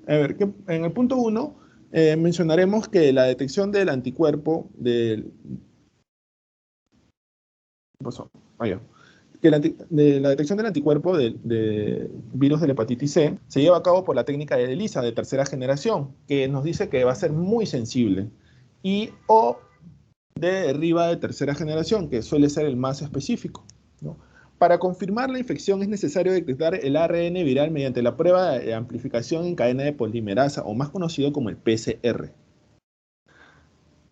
A ver, en el punto 1 mencionaremos que la detección del anticuerpo del... ¿Qué pasó? Ah, ya. Que la detección del anticuerpo del virus de la hepatitis C se lleva a cabo por la técnica de ELISA de tercera generación, que nos dice que va a ser muy sensible, y o de ERIVA de tercera generación, que suele ser el más específico, ¿no? Para confirmar la infección es necesario detectar el ARN viral mediante la prueba de amplificación en cadena de polimerasa, o más conocido como el PCR.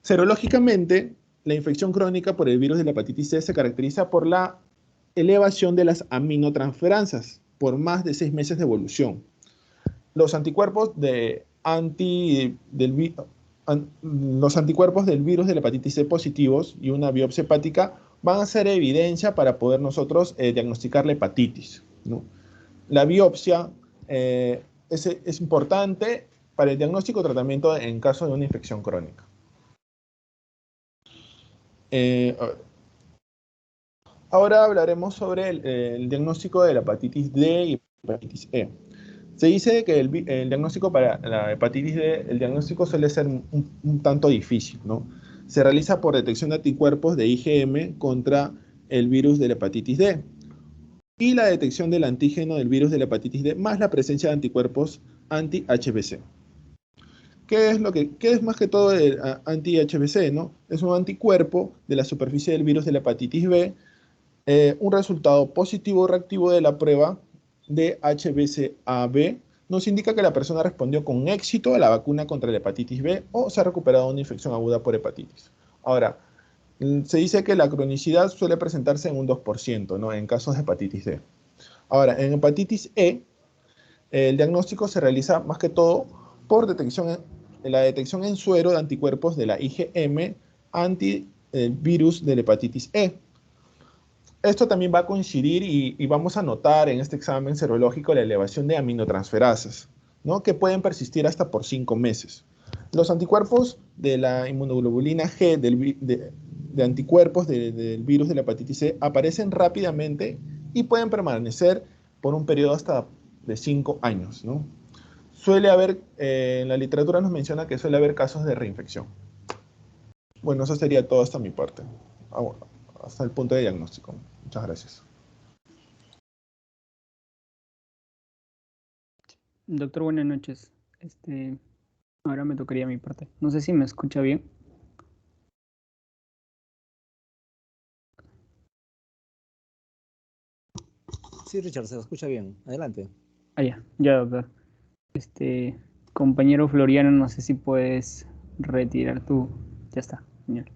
Serológicamente, la infección crónica por el virus de la hepatitis C se caracteriza por la elevación de las aminotransferansas por más de 6 meses de evolución. Los anticuerpos los anticuerpos del virus de la hepatitis C positivos y una biopsia hepática van a ser evidencia para poder nosotros diagnosticar la hepatitis, ¿no? La biopsia es importante para el diagnóstico y tratamiento en caso de una infección crónica. Ahora hablaremos sobre el diagnóstico de la hepatitis D y hepatitis E. Se dice que el diagnóstico para la hepatitis D, el diagnóstico suele ser un tanto difícil, ¿no? Se realiza por detección de anticuerpos de IgM contra el virus de la hepatitis D y la detección del antígeno del virus de la hepatitis D más la presencia de anticuerpos anti-HBC. ¿Qué es más que todo el anti-HBC, ¿no? Es un anticuerpo de la superficie del virus de la hepatitis B, un resultado positivo o reactivo de la prueba de HBsAg nos indica que la persona respondió con éxito a la vacuna contra la hepatitis B o se ha recuperado de una infección aguda por hepatitis. Ahora, se dice que la cronicidad suele presentarse en un 2%, ¿no? En casos de hepatitis D. Ahora, en hepatitis E, el diagnóstico se realiza más que todo por la detección en suero de anticuerpos de la IgM anti el virus de la hepatitis E. Esto también va a coincidir y vamos a notar en este examen serológico la elevación de aminotransferasas, ¿no? Que pueden persistir hasta por 5 meses. Los anticuerpos de la inmunoglobulina G de anticuerpos del virus de la hepatitis C aparecen rápidamente y pueden permanecer por un periodo hasta de 5 años, ¿no? Suele haber, en la literatura nos menciona que suele haber casos de reinfección. Bueno, eso sería todo hasta mi parte, hasta el punto de diagnóstico. Muchas gracias. Doctor, buenas noches. Ahora me tocaría mi parte. No sé si me escucha bien. Sí, Richard, se lo escucha bien. Adelante. Ya, doctor. Compañero Floriano, no sé si puedes retirar tu... Ya está, genial.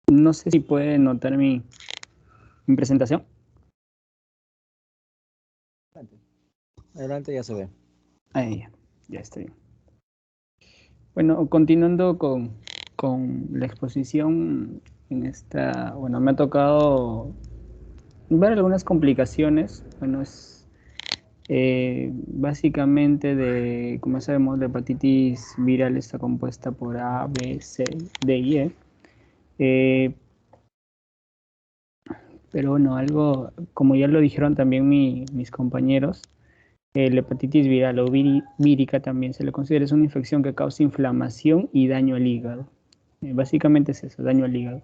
No sé si puede notar mi presentación. Adelante, ya se ve. Ahí, ya estoy bien. Bueno, continuando con la exposición en esta, bueno, me ha tocado ver algunas complicaciones. Bueno, es básicamente como sabemos, la hepatitis viral está compuesta por A, B, C, D y E. Pero bueno, algo, como ya lo dijeron también mis compañeros, la hepatitis viral o vírica también se le considera es una infección que causa inflamación y daño al hígado. Básicamente es eso, daño al hígado.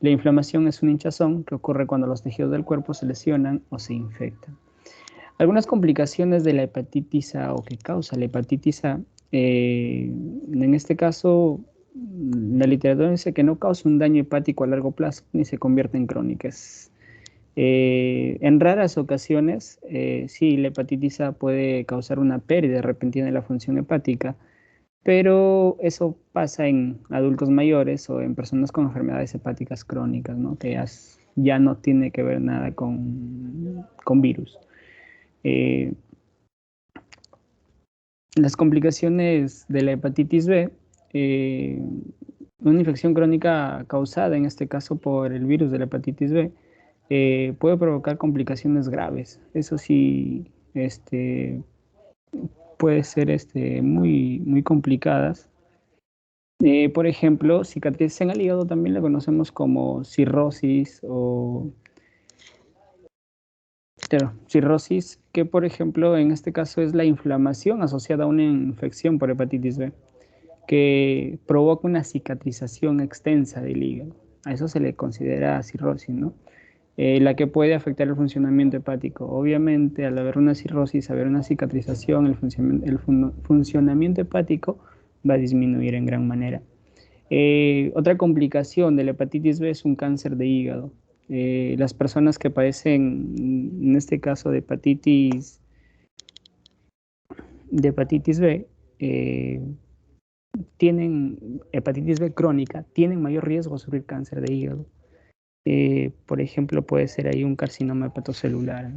La inflamación es un hinchazón que ocurre cuando los tejidos del cuerpo se lesionan o se infectan. Algunas complicaciones de la hepatitis A o que causa la hepatitis A, en este caso, la literatura dice que no causa un daño hepático a largo plazo ni se convierte en crónicas. En raras ocasiones, sí, la hepatitis A puede causar una pérdida repentina de la función hepática, pero eso pasa en adultos mayores o en personas con enfermedades hepáticas crónicas, ¿no? Que ya no tiene que ver nada con virus. Las complicaciones de la hepatitis B, una infección crónica causada en este caso por el virus de la hepatitis B, puede provocar complicaciones graves. Eso sí, puede ser muy complicadas. Por ejemplo, cicatrices en el hígado también la conocemos como cirrosis o claro, cirrosis, que por ejemplo en este caso es la inflamación asociada a una infección por hepatitis B, que provoca una cicatrización extensa del hígado. A eso se le considera cirrosis, ¿no? La que puede afectar el funcionamiento hepático. Obviamente, al haber una cirrosis, haber una cicatrización, funcionamiento hepático va a disminuir en gran manera. Otra complicación de la hepatitis B es un cáncer de hígado. Las personas que padecen, en este caso de hepatitis B, tienen hepatitis B crónica, tienen mayor riesgo de sufrir cáncer de hígado. Por ejemplo, puede ser ahí un carcinoma hepatocelular.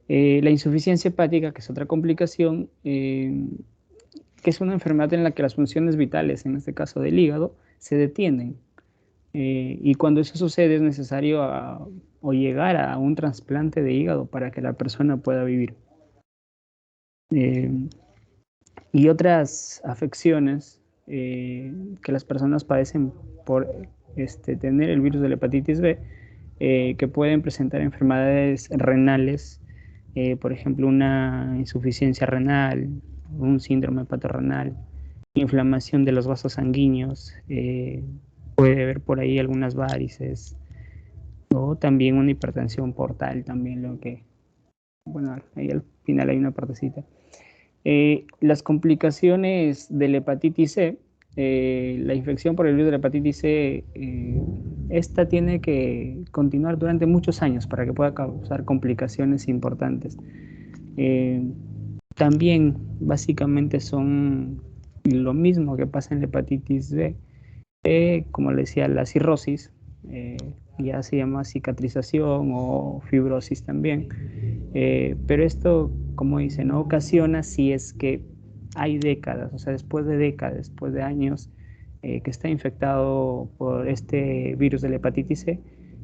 La insuficiencia hepática, que es otra complicación, que es una enfermedad en la que las funciones vitales, en este caso del hígado, se detienen. Y cuando eso sucede es necesario o llegar a un trasplante de hígado para que la persona pueda vivir. Y otras afecciones que las personas padecen por tener el virus de la hepatitis B, que pueden presentar enfermedades renales, por ejemplo, una insuficiencia renal, un síndrome hepatorrenal, inflamación de los vasos sanguíneos, puede haber por ahí algunas varices, o también una hipertensión portal, también lo que, bueno, ahí al final hay una partecita. Las complicaciones de la hepatitis C, la infección por el virus de la hepatitis C, esta tiene que continuar durante muchos años para que pueda causar complicaciones importantes. También básicamente son lo mismo que pasa en la hepatitis B, como le decía, la cirrosis, ya se llama cicatrización o fibrosis también. Pero esto, como dicen, no ocasiona si es que hay décadas, o sea, después de décadas, después de años, que está infectado por este virus de la hepatitis C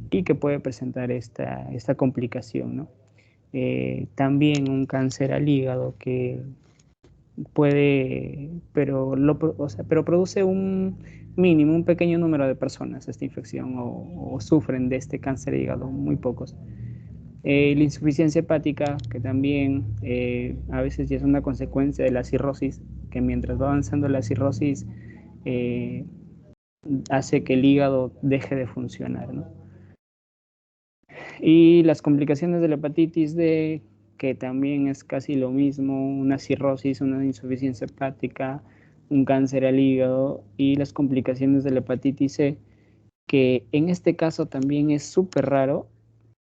y que puede presentar esta complicación, ¿no? También un cáncer al hígado que puede, pero produce un mínimo, un pequeño número de personas esta infección o sufren de este cáncer de hígado, muy pocos. La insuficiencia hepática, que también a veces ya es una consecuencia de la cirrosis, que mientras va avanzando la cirrosis hace que el hígado deje de funcionar, ¿no? Y las complicaciones de la hepatitis D, que también es casi lo mismo, una cirrosis, una insuficiencia hepática, un cáncer al hígado, y las complicaciones de la hepatitis C, que en este caso también es súper raro,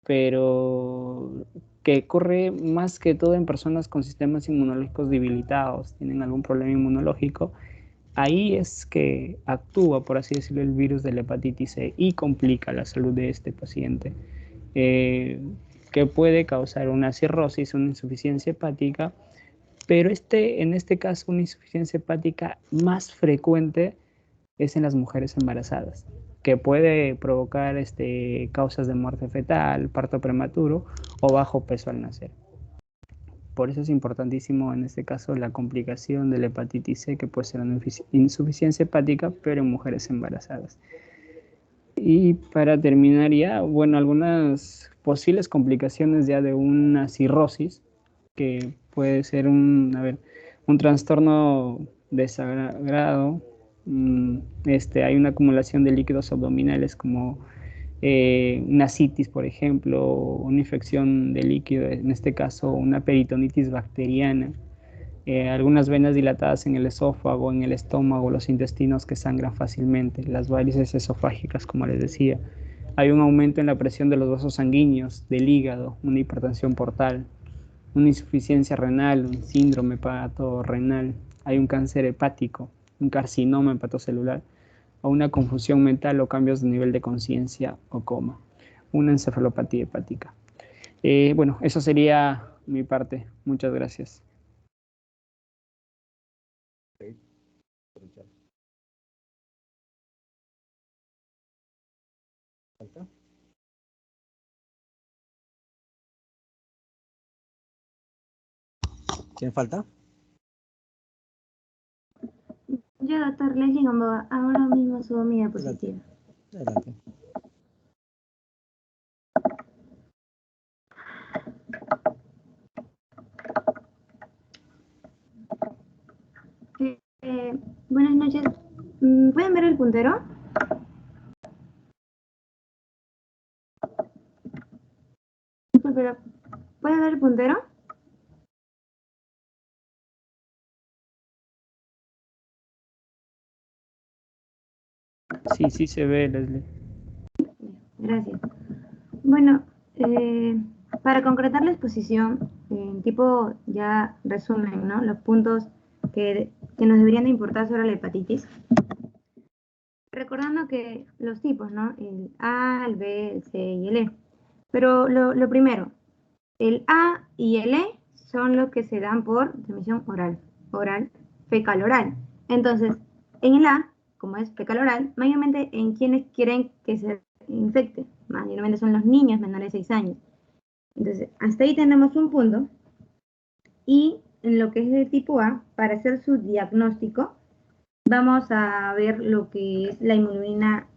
pero que ocurre más que todo en personas con sistemas inmunológicos debilitados, tienen algún problema inmunológico. Ahí es que actúa, por así decirlo, el virus de la hepatitis C y complica la salud de este paciente, que puede causar una cirrosis, una insuficiencia hepática, pero en este caso una insuficiencia hepática más frecuente es en las mujeres embarazadas, que puede provocar causas de muerte fetal, parto prematuro o bajo peso al nacer. Por eso es importantísimo en este caso la complicación de la hepatitis C, que puede ser una insuficiencia hepática, pero en mujeres embarazadas. Y para terminar ya, bueno, algunas posibles complicaciones ya de una cirrosis, que puede ser un trastorno desagrado. Hay una acumulación de líquidos abdominales como una citis, por ejemplo, una infección de líquido, en este caso una peritonitis bacteriana, algunas venas dilatadas en el esófago, en el estómago, los intestinos que sangran fácilmente, las varices esofágicas, como les decía. Hay un aumento en la presión de los vasos sanguíneos, del hígado, una hipertensión portal, una insuficiencia renal, un síndrome hepatorrenal, hay un cáncer hepático, un carcinoma hepatocelular, o una confusión mental o cambios de nivel de conciencia o coma, una encefalopatía hepática. Bueno, eso sería mi parte. Muchas gracias. ¿Quién falta? Yo, doctor Leslie Gamboa, ahora mismo subo mi diapositiva. Adelante. Buenas noches. ¿Pueden ver el puntero? Disculpe, ¿pueden ver el puntero? Sí, sí se ve, Leslie. Gracias. Bueno, para concretar la exposición, tipo ya resumen, ¿no? Los puntos que nos deberían de importar sobre la hepatitis. Recordando que los tipos, ¿no? El A, el B, el C y el E. Pero lo primero, el A y el E son los que se dan por transmisión oral, fecal oral. Entonces, en el A, como es fecal oral, mayormente en quienes quieren que se infecte, mayormente son los niños menores de 6 años. Entonces, hasta ahí tenemos un punto. Y en lo que es el tipo A, para hacer su diagnóstico, vamos a ver lo que es la inmunoglobulina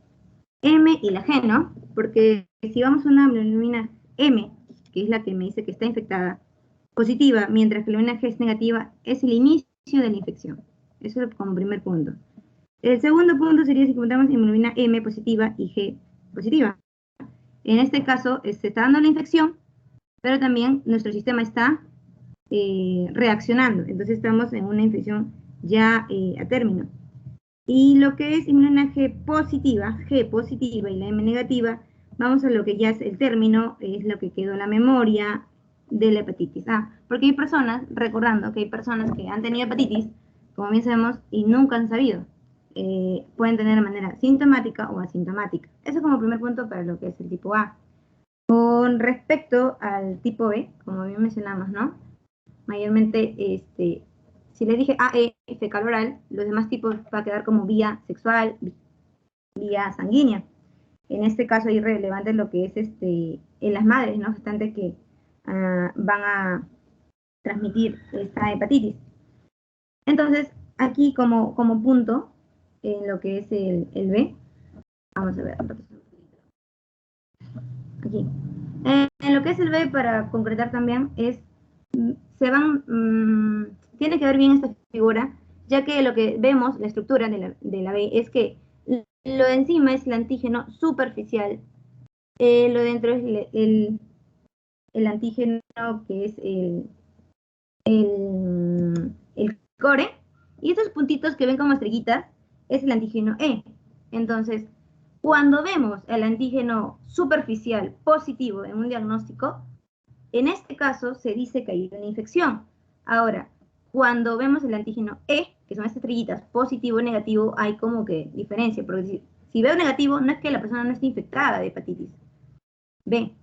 M y la G, ¿no? Porque si vamos a una inmunoglobulina M, que es la que me dice que está infectada, positiva, mientras que la inmunoglobulina G es negativa, es el inicio de la infección. Eso es como primer punto. El segundo punto sería si encontramos inmunoglobulina M positiva y G positiva. En este caso, se está dando la infección, pero también nuestro sistema está reaccionando. Entonces estamos en una infección ya a término. Y lo que es inmunoglobulina G positiva y la M negativa, vamos a lo que ya es el término, es lo que quedó en la memoria de la hepatitis A. Porque hay personas, recordando que hay personas que han tenido hepatitis, como bien sabemos, y nunca han sabido. Pueden tener de manera sintomática o asintomática. Eso como primer punto para lo que es el tipo A. Con respecto al tipo B, como bien mencionamos, ¿no? Mayormente, si les dije AE, fecal oral, los demás tipos va a quedar como vía sexual, vía sanguínea. En este caso es irrelevante lo que es en las madres, ¿no? Gestantes que van a transmitir esta hepatitis. Entonces, aquí como punto, en lo que es el B, vamos a ver, aquí. En lo que es el B, para concretar también, tiene que ver bien esta figura, ya que lo que vemos, la estructura de la B, es que lo de encima es el antígeno superficial, lo de dentro es el antígeno que es el core, y estos puntitos que ven como estrellitas es el antígeno E. Entonces, cuando vemos el antígeno superficial positivo en un diagnóstico, en este caso se dice que hay una infección. Ahora, cuando vemos el antígeno E, que son estas estrellitas, positivo y negativo, hay como que diferencia, porque si veo negativo no es que la persona no esté infectada de hepatitis B.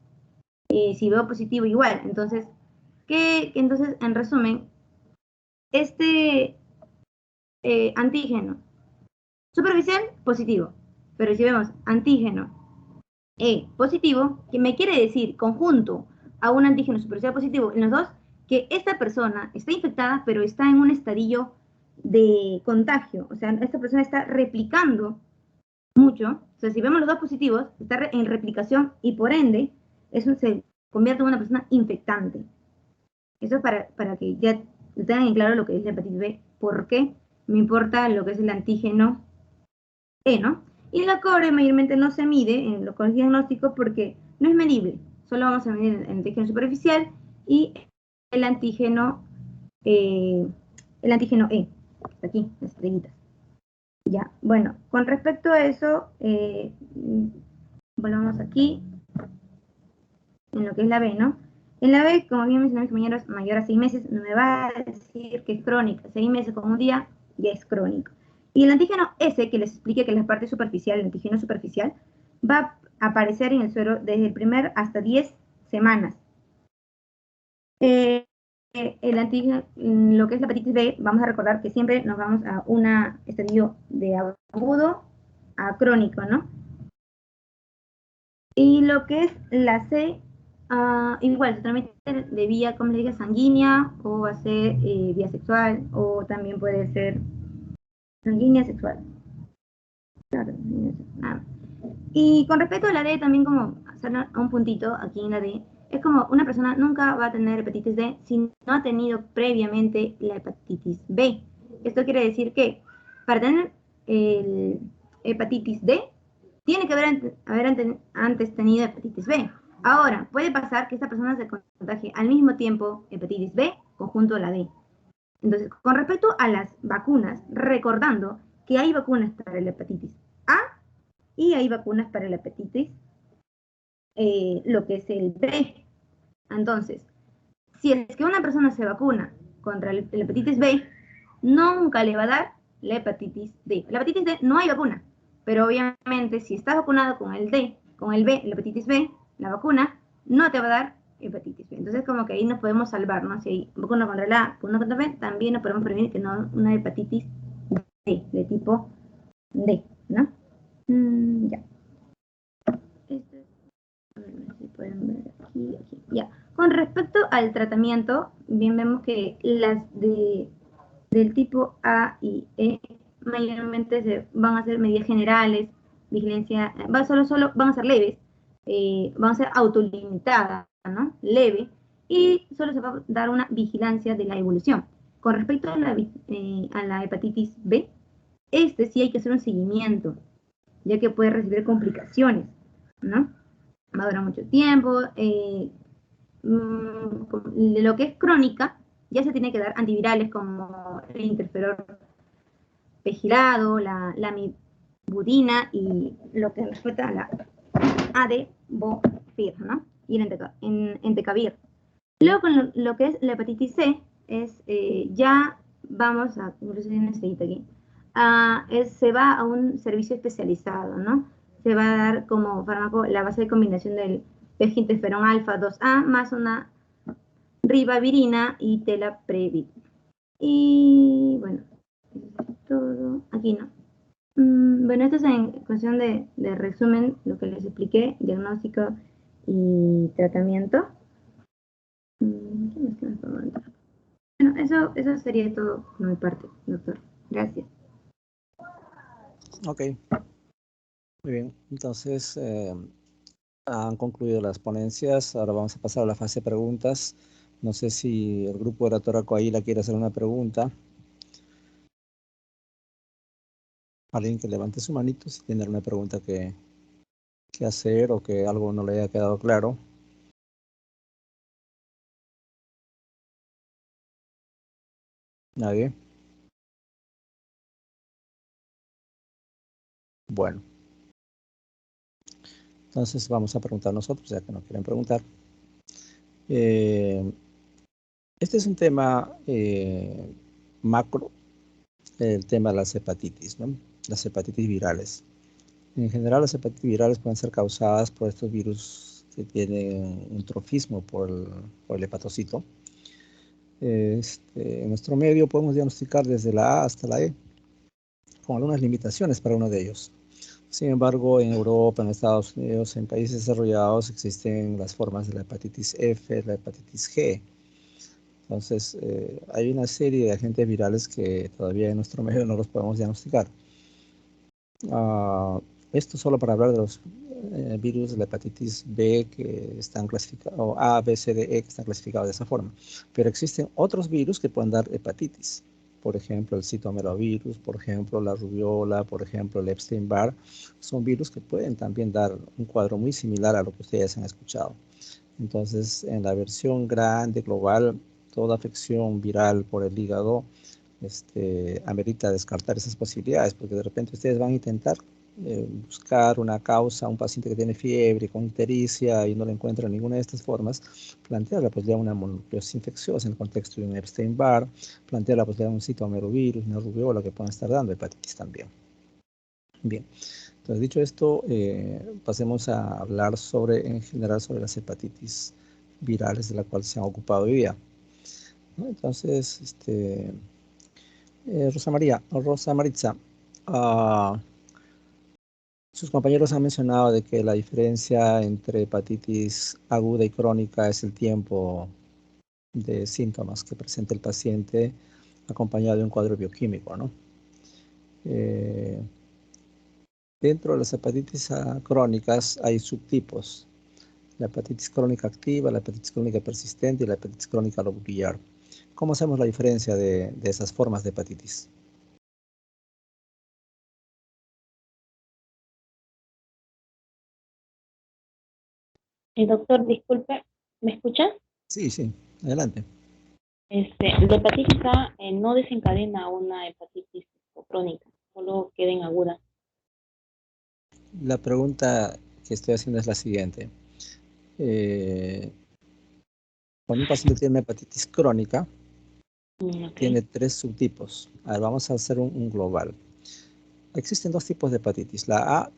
Si veo positivo igual. Entonces, entonces en resumen, este antígeno superficial positivo, pero si vemos antígeno E positivo, que me quiere decir conjunto a un antígeno superficial positivo en los dos, que esta persona está infectada, pero está en un estadio de contagio. O sea, esta persona está replicando mucho. O sea, si vemos los dos positivos, está en replicación y por ende, eso se convierte en una persona infectante. Eso es para que ya tengan en claro lo que es la hepatitis B. ¿Por qué me importa lo que es el antígeno E, ¿no? Y la core mayormente no se mide en los diagnósticos porque no es medible. Solo vamos a medir el antígeno superficial y el antígeno E. Está aquí, las estrellitas. Ya, bueno, con respecto a eso, volvamos aquí, en lo que es la B, ¿no? En la B, como bien mencionaron mis compañeros, mayor a 6 meses, no me va a decir que es crónica. 6 meses con un día ya es crónico. Y el antígeno S, que les expliqué que es la parte superficial, el antígeno superficial, va a aparecer en el suero desde el primer hasta 10 semanas. El antígeno, lo que es la hepatitis B, vamos a recordar que siempre nos vamos a un estadio de agudo a crónico, ¿no? Y lo que es la C, igual se transmite de vía, como le dije, sanguínea, o va a ser vía sexual, o también puede ser Sanguínea sexual. Claro, sanguínea sexual. Ah. Y con respecto a la D, también como hacer un puntito aquí en la D, es como una persona nunca va a tener hepatitis D si no ha tenido previamente la hepatitis B. Esto quiere decir que para tener el hepatitis D, tiene que haber antes tenido hepatitis B. Ahora, puede pasar que esta persona se contagie al mismo tiempo hepatitis B conjunto a la D. Entonces, con respecto a las vacunas, recordando que hay vacunas para la hepatitis A y hay vacunas para la hepatitis, lo que es el B. Entonces, si es que una persona se vacuna contra la hepatitis B, nunca le va a dar la hepatitis D. La hepatitis D no hay vacuna, pero obviamente si estás vacunado con el D, con el B, la hepatitis B, la vacuna no te va a dar hepatitis B. Entonces como que ahí nos podemos salvar, ¿no? Si hay vacuna contra la A, vacuna contra B, también nos podemos prevenir que no una hepatitis D, de tipo D, ¿no? Ya. A ver si pueden ver aquí, ya. Con respecto al tratamiento, bien vemos que las del tipo A y E mayormente van a ser medidas generales, vigilancia, solo van a ser leves, van a ser autolimitadas, ¿no? Leve, y solo se va a dar una vigilancia de la evolución. Con respecto a la hepatitis B, sí hay que hacer un seguimiento, ya que puede recibir complicaciones, ¿no? Va a durar mucho tiempo. Lo que es crónica, ya se tiene que dar antivirales como el interferón pegilado, la lamivudina y lo que respecta a la adebovir, ¿no? Y el entecavir. Luego con lo que es la hepatitis C, ya vamos a, incluso hay una estrellita aquí, se va a un servicio especializado, ¿no? Se va a dar como fármaco la base de combinación del peginterferón alfa 2A más una ribavirina y telaprevir. Y bueno, eso es todo. Aquí no. Bueno, esto es en cuestión de resumen, lo que les expliqué, diagnóstico y tratamiento. ¿Qué más puedo comentar? Bueno, eso sería todo por mi parte, doctor. Gracias. Ok, muy bien. Entonces, han concluido las ponencias. Ahora vamos a pasar a la fase de preguntas. No sé si el grupo oratorio Coahuila quiere hacer una pregunta. Alguien que levante su manito si tiene alguna pregunta que hacer o que algo no le haya quedado claro. ¿Nadie? Bueno. Entonces vamos a preguntar nosotros, ya que no quieren preguntar. Este es un tema macro, el tema de las hepatitis, ¿no? Las hepatitis virales. En general, las hepatitis virales pueden ser causadas por estos virus que tienen un trofismo por el hepatocito. En nuestro medio podemos diagnosticar desde la A hasta la E, con algunas limitaciones para uno de ellos. Sin embargo, en Europa, en Estados Unidos, en países desarrollados existen las formas de la hepatitis F, la hepatitis G. Entonces, hay una serie de agentes virales que todavía en nuestro medio no los podemos diagnosticar. Esto solo para hablar de los virus de la hepatitis B que están clasificados, o A, B, C, D, E, que están clasificados de esa forma. Pero existen otros virus que pueden dar hepatitis. Por ejemplo, el citomegalovirus, por ejemplo, la rubiola, por ejemplo, el Epstein-Barr. Son virus que pueden también dar un cuadro muy similar a lo que ustedes han escuchado. Entonces, en la versión grande, global, toda afección viral por el hígado amerita descartar esas posibilidades, porque de repente ustedes van a intentar buscar una causa a un paciente que tiene fiebre con ictericia y no le encuentran ninguna de estas formas, plantear la posibilidad de una mononucleosis infecciosa en el contexto de un Epstein-Barr, plantear la posibilidad de un citomegalovirus, una rubiola que puedan estar dando hepatitis también. Bien, entonces dicho esto, pasemos a hablar en general sobre las hepatitis virales de la cual se han ocupado hoy día, ¿no? Entonces, Rosa Maritza, sus compañeros han mencionado de que la diferencia entre hepatitis aguda y crónica es el tiempo de síntomas que presenta el paciente acompañado de un cuadro bioquímico, ¿no? Eh, Dentro de las hepatitis crónicas hay subtipos. La hepatitis crónica activa, la hepatitis crónica persistente y la hepatitis crónica lobular. ¿Cómo hacemos la diferencia de esas formas de hepatitis? Doctor, disculpe, ¿me escucha? Sí, sí, adelante. La hepatitis A no desencadena una hepatitis crónica, solo queda en aguda. La pregunta que estoy haciendo es la siguiente. Cuando un paciente tiene una hepatitis crónica, Ok. tiene tres subtipos. A ver, vamos a hacer un global. Existen dos tipos de hepatitis, la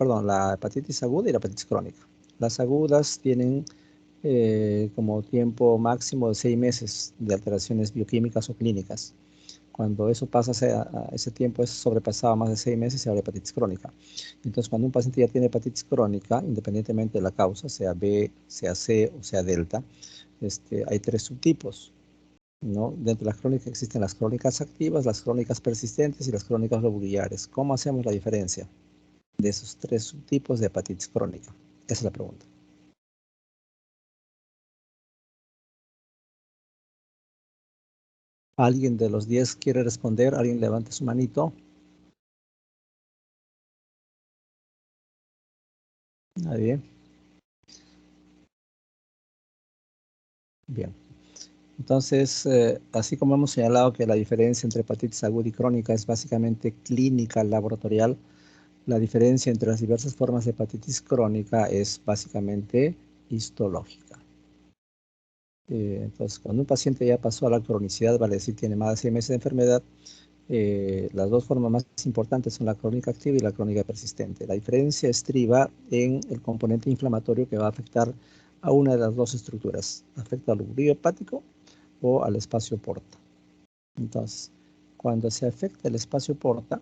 hepatitis aguda y la hepatitis crónica. Las agudas tienen como tiempo máximo de 6 meses de alteraciones bioquímicas o clínicas. Cuando eso pasa, ese tiempo es sobrepasado más de 6 meses, se habla de hepatitis crónica. Entonces, cuando un paciente ya tiene hepatitis crónica, independientemente de la causa, sea B, sea C o sea delta, hay tres subtipos, ¿no? Dentro de las crónicas existen las crónicas activas, las crónicas persistentes y las crónicas lobularias. ¿Cómo hacemos la diferencia de esos tres subtipos de hepatitis crónica? Esa es la pregunta. ¿Alguien de los 10 quiere responder? ¿Alguien levante su manito? ¿Nadie? Bien. Entonces, así como hemos señalado que la diferencia entre hepatitis aguda y crónica es básicamente clínica laboratorial, la diferencia entre las diversas formas de hepatitis crónica es básicamente histológica. Entonces, cuando un paciente ya pasó a la cronicidad, vale decir, tiene más de 6 meses de enfermedad, las dos formas más importantes son la crónica activa y la crónica persistente. La diferencia estriba en el componente inflamatorio que va a afectar a una de las dos estructuras. Afecta al lubricio hepático o al espacio porta. Entonces, cuando se afecta el espacio porta,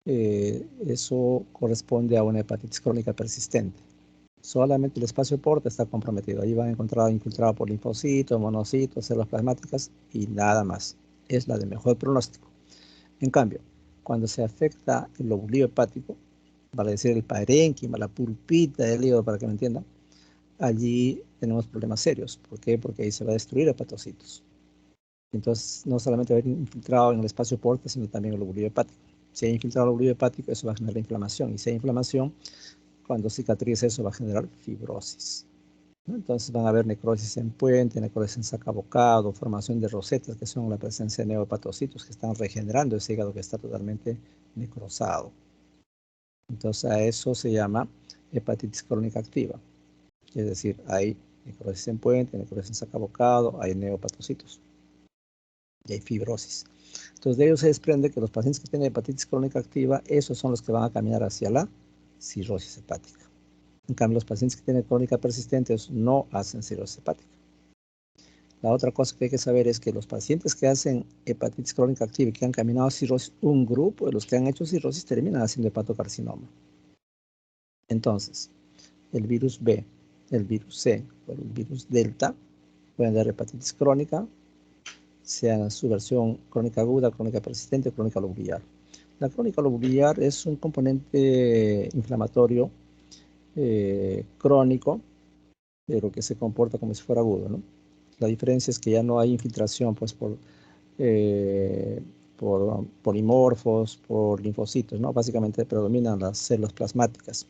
eso corresponde a una hepatitis crónica persistente. Solamente el espacio porta está comprometido. Ahí van a encontrar infiltrado por linfocitos, monocitos, células plasmáticas y nada más. Es la de mejor pronóstico. En cambio, cuando se afecta el lóbulo hepático, vale decir el parénquima, la pulpita del hígado, para que me entiendan, allí tenemos problemas serios. ¿Por qué? Porque ahí se va a destruir hepatocitos. Entonces, no solamente va a haber infiltrado en el espacio porta, sino también el lóbulo hepático. Si hay infiltrado el lóbulo hepático, eso va a generar inflamación. Y si hay inflamación, cuando cicatrice, eso va a generar fibrosis, ¿no? Entonces van a haber necrosis en puente, necrosis en sacabocado, formación de rosetas, que son la presencia de neopatocitos que están regenerando ese hígado que está totalmente necrosado. Entonces a eso se llama hepatitis crónica activa. Es decir, hay necrosis en puente, necrosis en sacabocado, hay neopatocitos y hay fibrosis. Entonces de ello se desprende que los pacientes que tienen hepatitis crónica activa, esos son los que van a caminar hacia la cirrosis hepática. En cambio, los pacientes que tienen crónica persistente no hacen cirrosis hepática. La otra cosa que hay que saber es que los pacientes que hacen hepatitis crónica activa y que han caminado a cirrosis, un grupo de los que han hecho cirrosis terminan haciendo hepatocarcinoma. Entonces, el virus B, el virus C o el virus delta pueden dar hepatitis crónica, sea su versión crónica aguda, crónica persistente o crónica lobular. La crónica lobular es un componente inflamatorio crónico, pero que se comporta como si fuera agudo, ¿no? La diferencia es que ya no hay infiltración pues, por polimorfos, por linfocitos, ¿no? Básicamente predominan las células plasmáticas.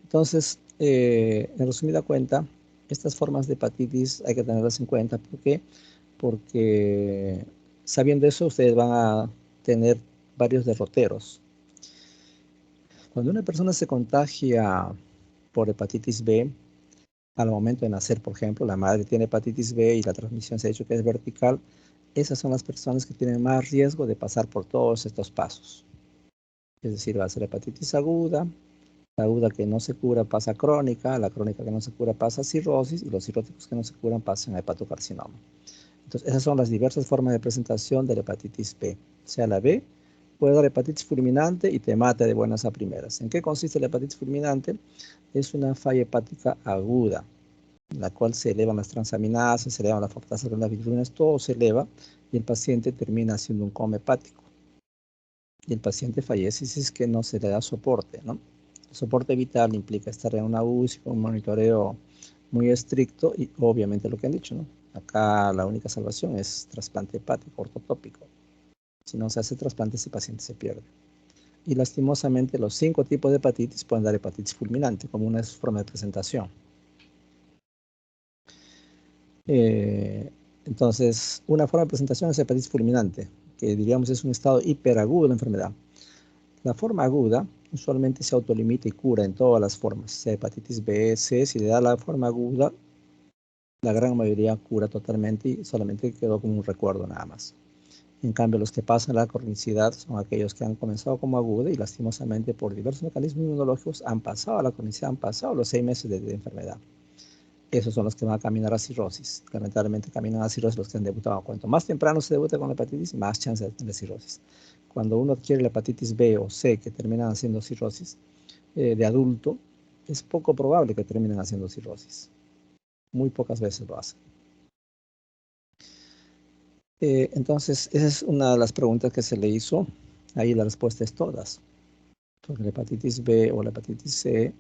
Entonces, en resumida cuenta, estas formas de hepatitis hay que tenerlas en cuenta. ¿Por qué? Porque sabiendo eso, ustedes van a tener varios derroteros. Cuando una persona se contagia por hepatitis B, al momento de nacer, por ejemplo, la madre tiene hepatitis B y la transmisión se ha dicho que es vertical, esas son las personas que tienen más riesgo de pasar por todos estos pasos. Es decir, va a ser hepatitis aguda, la aguda que no se cura pasa a crónica, la crónica que no se cura pasa a cirrosis y los cirróticos que no se curan pasan a hepatocarcinoma. Entonces, esas son las diversas formas de presentación de la hepatitis B. O sea, la B puede dar hepatitis fulminante y te mata de buenas a primeras. ¿En qué consiste la hepatitis fulminante? Es una falla hepática aguda, en la cual se elevan las transaminasas, se elevan las fortasas de las bilirrubinas, todo se eleva y el paciente termina haciendo un coma hepático. y el paciente fallece si es que no se le da soporte, ¿no? El soporte vital implica estar en una UCI con un monitoreo muy estricto y obviamente lo que han dicho, ¿no? Acá la única salvación es trasplante hepático ortotópico. Si no se hace trasplante, ese paciente se pierde. Y lastimosamente los 5 tipos de hepatitis pueden dar hepatitis fulminante como una forma de presentación. Entonces, una forma de presentación es hepatitis fulminante, que diríamos es un estado hiperagudo de la enfermedad. La forma aguda usualmente se autolimita y cura en todas las formas, sea hepatitis B, C, si le da la forma aguda, la gran mayoría cura totalmente y solamente quedó como un recuerdo nada más. En cambio, los que pasan la cronicidad son aquellos que han comenzado como aguda y lastimosamente por diversos mecanismos inmunológicos han pasado a la cronicidad, han pasado los 6 meses de enfermedad. Esos son los que van a caminar a cirrosis. Lamentablemente caminan a cirrosis los que han debutado. Cuanto más temprano se debuta con la hepatitis, más chance de tener cirrosis. Cuando uno adquiere la hepatitis B o C que terminan haciendo cirrosis de adulto, es poco probable que terminen haciendo cirrosis. Muy pocas veces lo hacen. Entonces, esa es una de las preguntas que se le hizo. Ahí la respuesta es todas. Porque la hepatitis B o la hepatitis C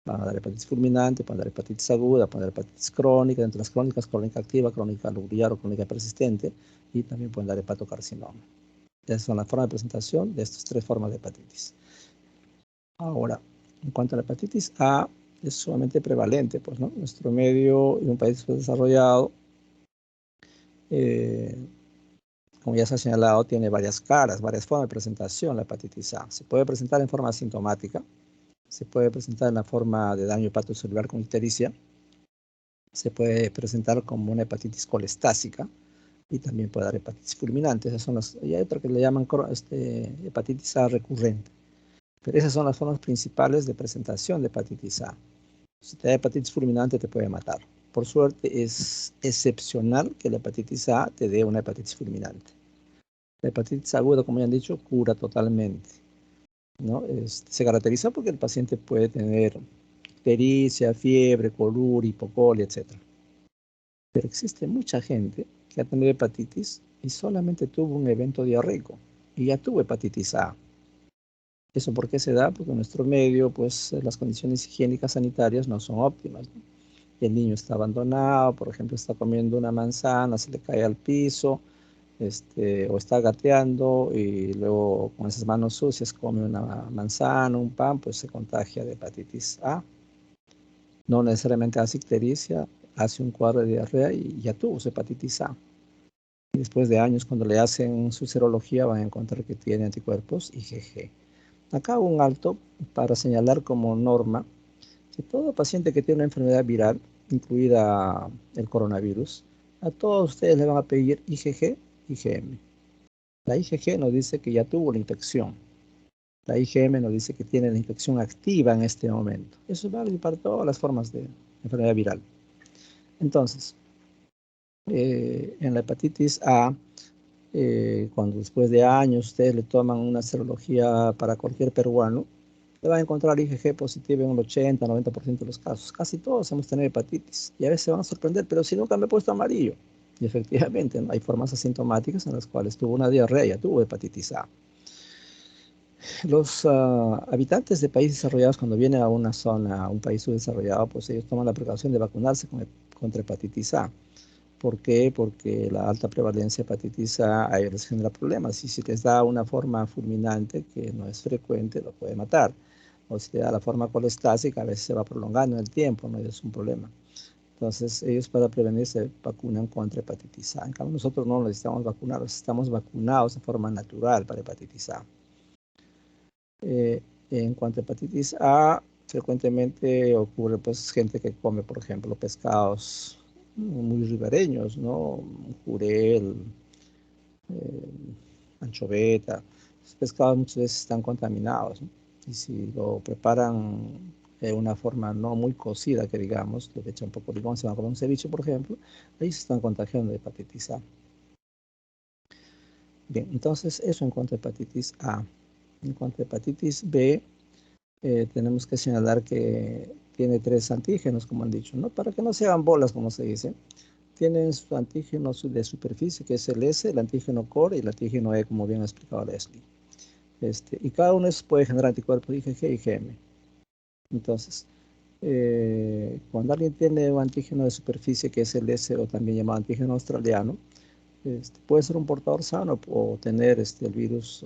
van a dar hepatitis fulminante, pueden dar hepatitis aguda, pueden dar hepatitis crónica, entre las crónicas, crónica activa, crónica nuclear o crónica persistente, y también pueden dar hepatocarcinoma. Esas son las formas de presentación de estas 3 formas de hepatitis. Ahora, en cuanto a la hepatitis A, es sumamente prevalente, pues, ¿no? Nuestro medio en un país desarrollado, como ya se ha señalado, tiene varias caras, varias formas de presentación la hepatitis A. Se puede presentar en forma asintomática, se puede presentar en la forma de daño hepatocelular con ictericia, se puede presentar como una hepatitis colestásica y también puede dar hepatitis fulminante. Esas son las, y hay otra que le llaman hepatitis A recurrente. Pero esas son las formas principales de presentación de hepatitis A. Si te da hepatitis fulminante te puede matar. Por suerte es excepcional que la hepatitis A te dé una hepatitis fulminante. La hepatitis aguda, como ya han dicho, cura totalmente, ¿no? Se caracteriza porque el paciente puede tener ictericia, fiebre, colur, hipocolia, etc. Pero existe mucha gente que ha tenido hepatitis y solamente tuvo un evento diarreico y ya tuvo hepatitis A. ¿Eso por qué se da? Porque en nuestro medio, pues, las condiciones higiénicas sanitarias no son óptimas, ¿no? El niño está abandonado, por ejemplo, está comiendo una manzana, se le cae al piso, o está gateando y luego con esas manos sucias come una manzana, un pan, pues se contagia de hepatitis A. No necesariamente hace ictericia, hace un cuadro de diarrea y ya tuvo su hepatitis A. Y después de años, cuando le hacen su serología, van a encontrar que tiene anticuerpos IgG. Acá hago un alto para señalar como norma que todo paciente que tiene una enfermedad viral, incluida el coronavirus, a todos ustedes le van a pedir IgG, IgM. La IgG nos dice que ya tuvo la infección. La IgM nos dice que tiene la infección activa en este momento. Eso es válido para todas las formas de enfermedad viral. Entonces, en la hepatitis A, cuando después de años ustedes le toman una serología para cualquier peruano, le van a encontrar IgG positivo en el 80-90% de los casos. Casi todos hemos tenido hepatitis y a veces se van a sorprender, pero si nunca me he puesto amarillo. Y efectivamente, ¿no? Hay formas asintomáticas en las cuales tuvo una diarrea, ya tuvo hepatitis A. Los habitantes de países desarrollados, cuando vienen a una zona, a un país subdesarrollado, pues ellos toman la precaución de vacunarse contra hepatitis A. ¿Por qué? Porque la alta prevalencia de hepatitis A les genera problemas. Y si les da una forma fulminante, que no es frecuente, lo puede matar. O si le da la forma colestásica, a veces se va prolongando en el tiempo, no es un problema. Entonces, ellos para prevenir se vacunan contra hepatitis A. En cambio, nosotros no necesitamos vacunar, estamos vacunados de forma natural para hepatitis A. En cuanto a hepatitis A, frecuentemente ocurre pues gente que come, por ejemplo, pescados muy ribereños, ¿no? Jurel, anchoveta. Los pescados muchas veces están contaminados, ¿no? Y si lo preparan de una forma no muy cocida, que digamos, le echan un poco de limón, se va a comer un ceviche, por ejemplo, ahí se están contagiando de hepatitis A. Bien, entonces eso en cuanto a hepatitis A. En cuanto a hepatitis B, tenemos que señalar que tiene 3 antígenos, como han dicho, ¿no? Para que no se hagan bolas, como se dice. Tienen su antígeno de superficie, que es el S, el antígeno core y el antígeno E, como bien ha explicado Leslie. Y cada uno de esos puede generar anticuerpos IgG y IgM. Entonces, cuando alguien tiene un antígeno de superficie, que es el S, o también llamado antígeno australiano, puede ser un portador sano o tener el virus.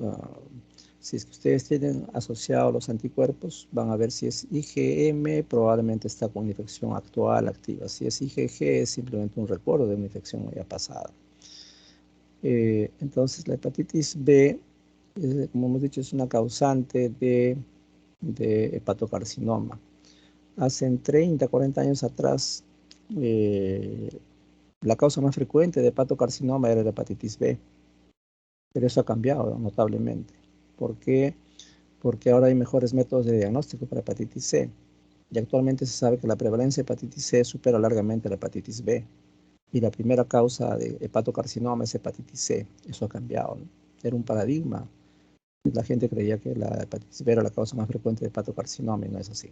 Si es que ustedes tienen asociados los anticuerpos, van a ver si es IgM, probablemente está con una infección actual activa. Si es IgG, es simplemente un recuerdo de una infección ya pasada. Entonces, la hepatitis B, como hemos dicho, es una causante de hepatocarcinoma. Hace 30, 40 años atrás, la causa más frecuente de hepatocarcinoma era la hepatitis B, pero eso ha cambiado notablemente. ¿Por qué? Porque ahora hay mejores métodos de diagnóstico para hepatitis C. Y actualmente se sabe que la prevalencia de hepatitis C supera largamente la hepatitis B. Y la primera causa de hepatocarcinoma es hepatitis C. Eso ha cambiado, ¿no? Era un paradigma. La gente creía que la hepatitis B era la causa más frecuente de hepatocarcinoma y no es así.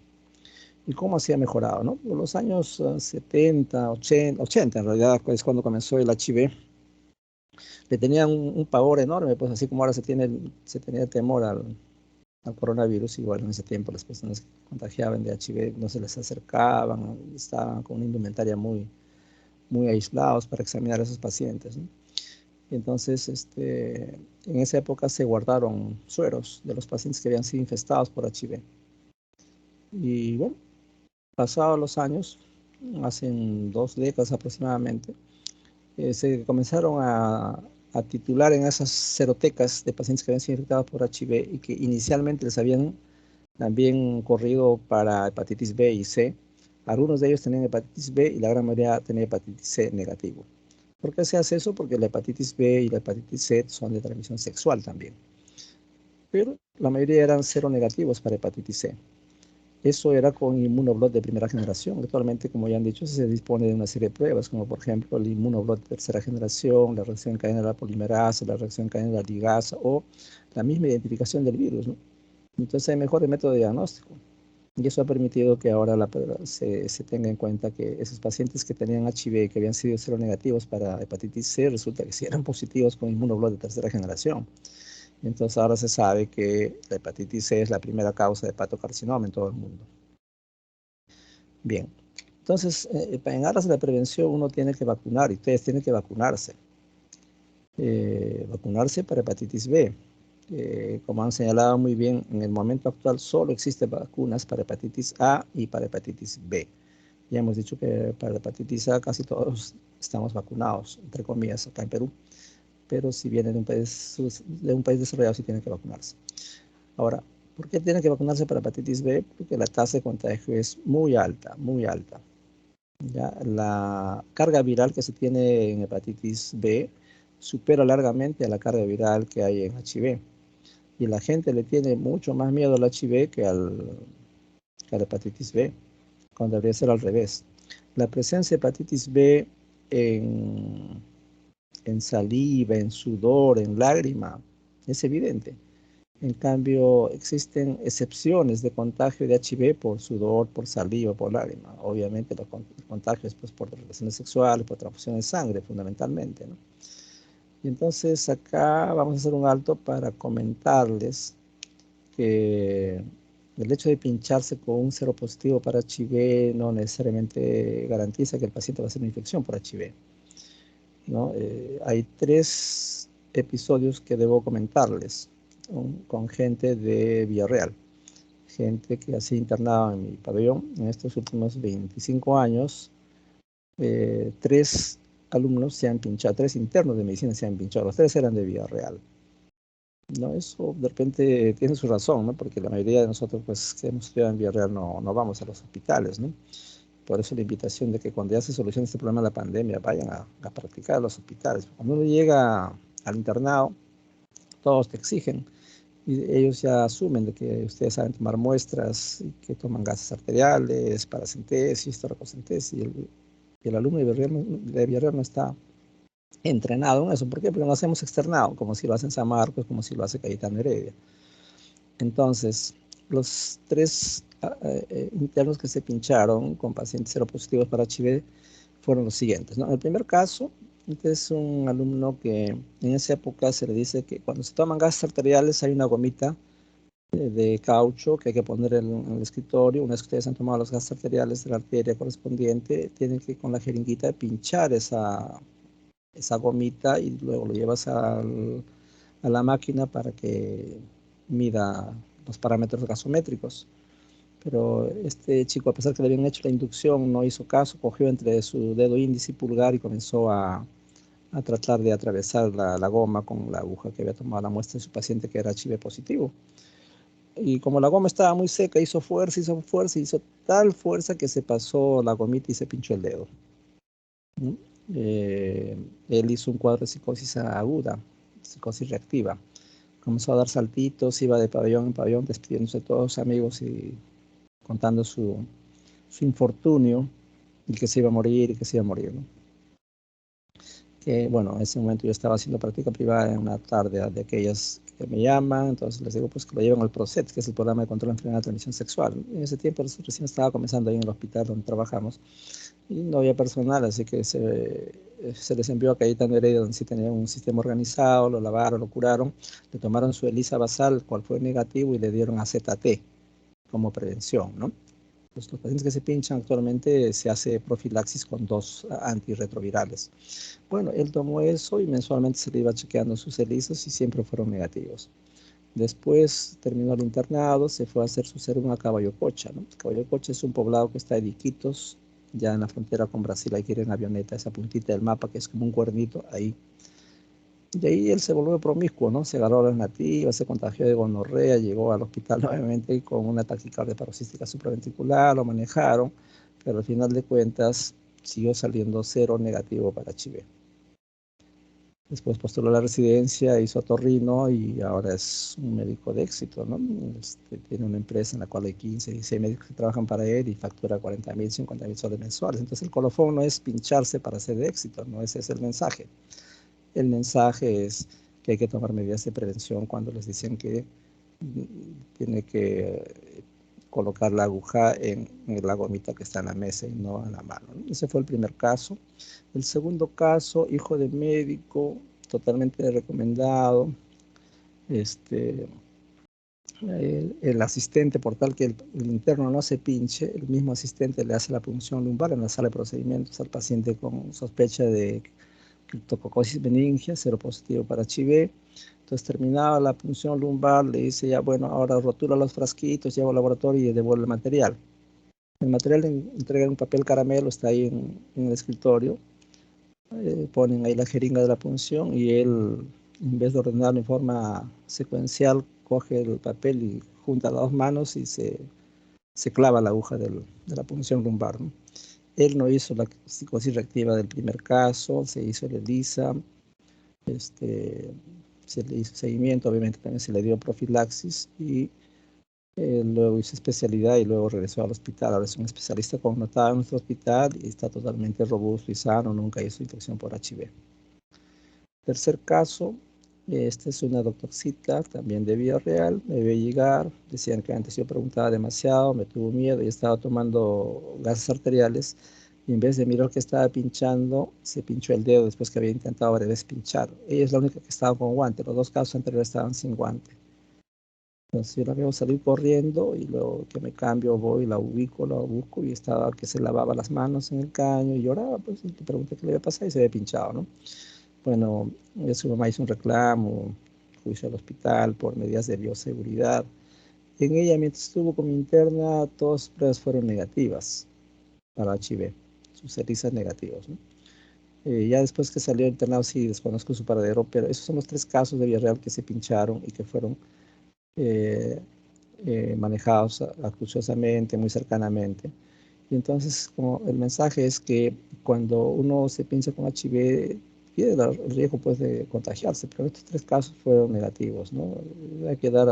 ¿Y cómo así ha mejorado, no? Por los años 70, 80 en realidad es cuando comenzó el HIV. Le tenían un pavor enorme, pues así como ahora se tenía temor al coronavirus. Igual en ese tiempo las personas que contagiaban de HIV no se les acercaban, estaban con una indumentaria muy, muy aislados para examinar a esos pacientes, ¿no? Y entonces, en esa época se guardaron sueros de los pacientes que habían sido infestados por HIV. Y bueno, pasados los años, hace 2 décadas aproximadamente, se comenzaron a titular en esas serotecas de pacientes que habían sido infectados por HIV y que inicialmente les habían también corrido para hepatitis B y C. Algunos de ellos tenían hepatitis B y la gran mayoría tenía hepatitis C negativo. ¿Por qué se hace eso? Porque la hepatitis B y la hepatitis C son de transmisión sexual también. Pero la mayoría eran seronegativos para hepatitis C. Eso era con inmunoblot de primera generación. Actualmente, como ya han dicho, se dispone de una serie de pruebas, como por ejemplo el inmunoblot de tercera generación, la reacción en cadena de la polimerasa, la reacción en cadena de la ligasa o la misma identificación del virus, ¿no? Entonces hay mejores métodos de diagnóstico. Y eso ha permitido que ahora se tenga en cuenta que esos pacientes que tenían HIV y que habían sido seronegativos para hepatitis C, resulta que sí eran positivos con inmunoblot de tercera generación. Entonces ahora se sabe que la hepatitis C es la primera causa de hepatocarcinoma en todo el mundo. Bien, entonces en aras de la prevención uno tiene que vacunar y ustedes tienen que vacunarse. Vacunarse para hepatitis B. Como han señalado muy bien, en el momento actual solo existen vacunas para hepatitis A y para hepatitis B. Ya hemos dicho que para la hepatitis A casi todos estamos vacunados, entre comillas, acá en Perú. Pero si vienen de un país desarrollado, sí tienen que vacunarse. Ahora, ¿por qué tienen que vacunarse para hepatitis B? Porque la tasa de contagio es muy alta, muy alta. ¿Ya? La carga viral que se tiene en hepatitis B supera largamente a la carga viral que hay en HIV. Y la gente le tiene mucho más miedo al HIV que a la hepatitis B, cuando debería ser al revés. La presencia de hepatitis B en saliva, en sudor, en lágrima, es evidente. En cambio, existen excepciones de contagio de HIV por sudor, por saliva, por lágrima. Obviamente, el contagio es pues, por relaciones sexuales, por transfusión de sangre, fundamentalmente, ¿no? Y entonces acá vamos a hacer un alto para comentarles que el hecho de pincharse con un seropositivo para HIV no necesariamente garantiza que el paciente va a hacer una infección por HIV, ¿no? Hay 3 episodios que debo comentarles con gente de Villarreal, gente que ha sido internada en mi pabellón en estos últimos 25 años. 3 alumnos se han pinchado, 3 internos de medicina se han pinchado, los 3 eran de Villarreal, ¿no? Eso de repente tiene su razón, ¿no? Porque la mayoría de nosotros pues, que hemos estudiado en Villarreal no vamos a los hospitales, ¿no? Por eso la invitación de que cuando ya se solucione este problema de la pandemia, vayan a practicar en los hospitales. Cuando uno llega al internado, todos te exigen y ellos ya asumen de que ustedes saben tomar muestras y que toman gases arteriales, paracentesis, toracocentesis, y el alumno de Villarreal no está entrenado en eso. ¿Por qué? Porque lo hacemos externado, como si lo hace en San Marcos, como si lo hace Cayetano Heredia. Entonces, los 3 internos que se pincharon con pacientes seropositivos para HIV fueron los siguientes, ¿no? En el primer caso, Este es un alumno que en esa época se le dice que cuando se toman gases arteriales hay una gomita de caucho que hay que poner en el escritorio. Una vez que ustedes han tomado los gases arteriales de la arteria correspondiente, tienen que con la jeringuita pinchar esa gomita y luego lo llevas a la máquina para que mida los parámetros gasométricos. Pero este chico, a pesar que le habían hecho la inducción, no hizo caso, cogió entre su dedo índice y pulgar y comenzó a tratar de atravesar la goma con la aguja que había tomado la muestra de su paciente que era HIV positivo. Y como la goma estaba muy seca, hizo tal fuerza que se pasó la gomita y se pinchó el dedo. Él hizo un cuadro de psicosis aguda, psicosis reactiva. Comenzó a dar saltitos, iba de pabellón en pabellón, despidiéndose de todos sus amigos y contando su infortunio, y que se iba a morir, ¿no? Que bueno, en ese momento yo estaba haciendo práctica privada en una tarde de aquellas que me llaman, entonces les digo pues que lo lleven al PROCET, que es el programa de control de enfermedad de transmisión sexual. En ese tiempo recién estaba comenzando ahí en el hospital donde trabajamos y no había personal, así que se les envió a Cayetano Heredia, donde sí tenían un sistema organizado, lo lavaron, lo curaron, le tomaron su ELISA basal, cual fue negativo, y le dieron AZT como prevención, ¿no? Pues los pacientes que se pinchan actualmente se hace profilaxis con 2 antirretrovirales. Bueno, él tomó eso y mensualmente se le iba chequeando sus ELISAs y siempre fueron negativos. Después terminó el internado, se fue a hacer su serum a Caballococha, ¿no? Caballococha es un poblado que está en Iquitos, ya en la frontera con Brasil. Hay que ir en avioneta, esa puntita del mapa que es como un cuernito, ahí. Y ahí él se volvió promiscuo, ¿no? Se agarró a las nativas, se contagió de gonorrea, llegó al hospital nuevamente con una taquicardia paroxística supraventricular, lo manejaron, pero al final de cuentas siguió saliendo 0 negativo para HIV. Después postuló a la residencia, hizo otorrino y ahora es un médico de éxito, ¿no? Tiene una empresa en la cual hay 15, 16 médicos que trabajan para él y factura 40.000, 50.000 soles mensuales. Entonces el colofón no es pincharse para ser de éxito, no ese es el mensaje. El mensaje es que hay que tomar medidas de prevención cuando les dicen que tiene que colocar la aguja en la gomita que está en la mesa y no en la mano, ¿no? Ese fue el primer caso. El segundo caso, hijo de médico, totalmente recomendado. El asistente, por tal que el interno no se pinche, el mismo asistente le hace la punción lumbar en la sala de procedimientos al paciente con sospecha de criptococosis meningia, 0 positivo para HIV. Entonces terminaba la punción lumbar, le dice ya, bueno, ahora rotura los frasquitos, lleva al laboratorio y devuelve el material. El material le entrega un papel caramelo, está ahí en el escritorio. Ponen ahí la jeringa de la punción y él, en vez de ordenarlo en forma secuencial, coge el papel y junta las 2 manos y se clava la aguja de la punción lumbar, ¿no? Él no hizo la psicosis reactiva del primer caso, se hizo el ELISA, se le hizo seguimiento, obviamente también se le dio profilaxis y luego hizo especialidad y luego regresó al hospital. Ahora es un especialista connotado en nuestro hospital y está totalmente robusto y sano, nunca hizo infección por HIV. Tercer caso, esta es una doctorcita también de Villarreal, me vio llegar, decían que antes yo preguntaba demasiado, me tuvo miedo y estaba tomando gases arteriales y en vez de mirar que estaba pinchando, se pinchó el dedo después que había intentado varias veces pinchar. Ella es la única que estaba con guante, los 2 casos anteriores estaban sin guante. Entonces yo la veo salir corriendo y luego que me cambio voy, la ubico, la busco y estaba que se lavaba las manos en el caño y lloraba, pues, y le pregunté qué le había pasado y se había pinchado, ¿no? Bueno, su mamá hizo un reclamo, juicio al hospital por medidas de bioseguridad. En ella, mientras estuvo como interna, todas sus pruebas fueron negativas para HIV, sus ELISAs negativos, ¿no? Ya después que salió internado, sí, desconozco su paradero, pero esos son los 3 casos de Villarreal que se pincharon y que fueron manejados acuciosamente, muy cercanamente. Y entonces, como el mensaje es que cuando uno se pincha con HIV, tiene el riesgo pues, de contagiarse, pero estos 3 casos fueron negativos, ¿no? Hay que dar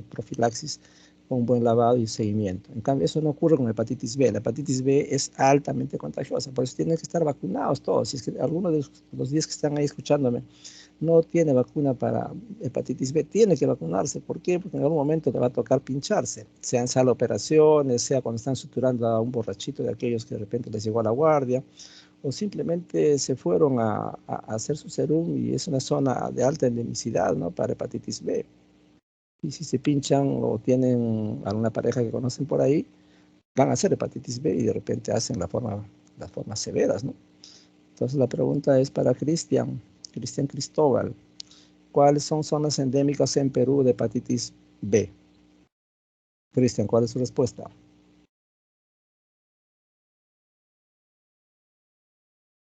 profilaxis con un buen lavado y seguimiento. En cambio, eso no ocurre con hepatitis B. La hepatitis B es altamente contagiosa, por eso tienen que estar vacunados todos. Si es que alguno de los 10 que están ahí escuchándome no tiene vacuna para hepatitis B, tiene que vacunarse. ¿Por qué? Porque en algún momento le va a tocar pincharse, sea en sala de operaciones, sea cuando están suturando a un borrachito de aquellos que de repente les llegó a la guardia, o simplemente se fueron a hacer su serum y es una zona de alta endemicidad, ¿no? Para hepatitis B. Y si se pinchan o tienen alguna pareja que conocen por ahí, van a hacer hepatitis B y de repente hacen las formas severas, ¿no? Entonces la pregunta es para Cristian Cristóbal. ¿Cuáles son zonas endémicas en Perú de hepatitis B? Cristian, ¿cuál es su respuesta?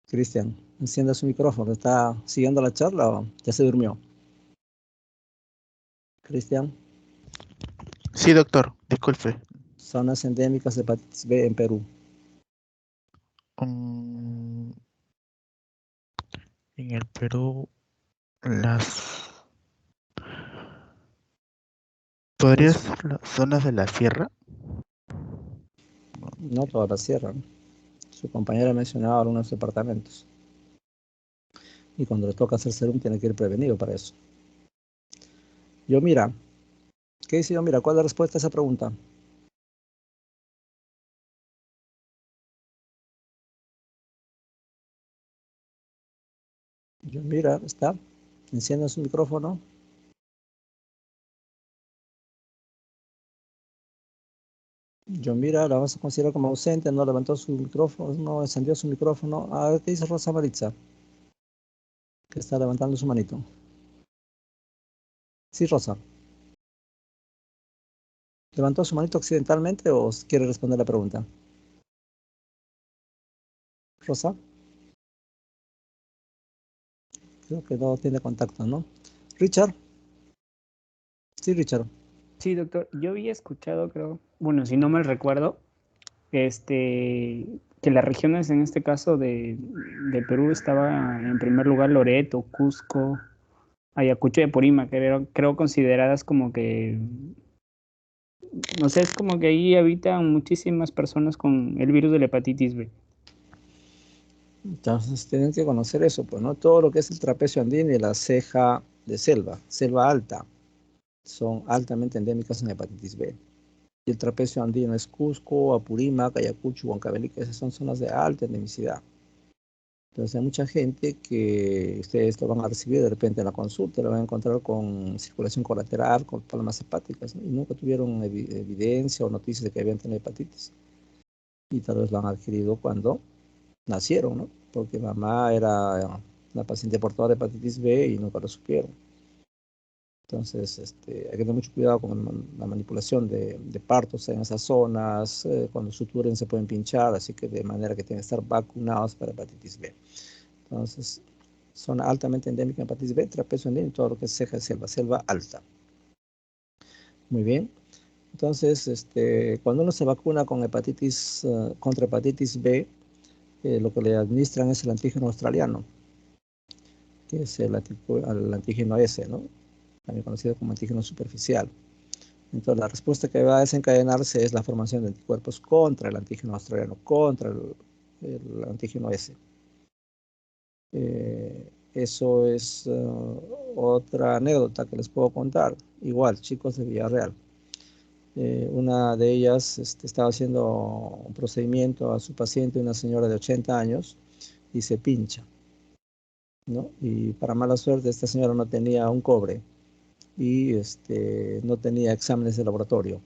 Cristian, encienda su micrófono. ¿Está siguiendo la charla o ya se durmió? Cristian, Sí, doctor, disculpe. zonas endémicas de hepatitis B en Perú. Mm, en el Perú, las... ¿Podría Es, ser las zonas de la sierra? no toda la sierra, ¿no? Su compañera ha mencionado algunos departamentos. Y cuando le toca hacer serum tiene que ir prevenido para eso. Yo mira, ¿qué dice yo? Mira, ¿cuál es la respuesta a esa pregunta? Yo mira, está. Encienda su micrófono. Yo mira, la vamos a considerar como ausente, no levantó su micrófono, no encendió su micrófono. A ver qué dice Rosa Maritza, que está levantando su manito. Sí, Rosa. ¿Levantó su manito accidentalmente o quiere responder la pregunta? Rosa, creo que no tiene contacto, ¿no? Richard. Sí, Richard. Sí, doctor, yo había escuchado, creo, bueno, si no mal recuerdo, que las regiones en este caso de Perú estaba en primer lugar Loreto, Cusco, Ayacucho y Apurímac, que creo consideradas como que, no sé, es como que ahí habitan muchísimas personas con el virus de la hepatitis B. Entonces tienen que conocer eso, pues, ¿no? Todo lo que es el trapecio andino y la ceja de selva alta, son altamente endémicas en hepatitis B. Y el trapecio andino es Cusco, Apurímac, Ayacucho, Huancavelica, esas son zonas de alta endemicidad. Entonces hay mucha gente que ustedes lo van a recibir de repente en la consulta, lo van a encontrar con circulación colateral, con problemas hepáticas, ¿no? Y nunca tuvieron evidencia o noticias de que habían tenido hepatitis. Y tal vez lo han adquirido cuando nacieron, ¿no? Porque mamá era una paciente portadora de hepatitis B y nunca lo supieron. Entonces, hay que tener mucho cuidado con la manipulación de partos en esas zonas. Cuando suturen se pueden pinchar, así que de manera que tienen que estar vacunados para hepatitis B. Entonces, zona altamente endémica de hepatitis B, trapecio endémico, todo lo que es ceja de selva alta. Muy bien. Entonces, cuando uno se vacuna con contra hepatitis B, lo que le administran es el antígeno australiano, que es el antígeno S, ¿no? También conocido como antígeno superficial. Entonces, la respuesta que va a desencadenarse es la formación de anticuerpos contra el antígeno australiano, contra el antígeno S. Eso es otra anécdota que les puedo contar. Igual, chicos de Villarreal. Una de ellas estaba haciendo un procedimiento a su paciente, una señora de 80 años, y se pincha, ¿no? Y para mala suerte, esta señora no tenía un cobre y no tenía exámenes de laboratorio.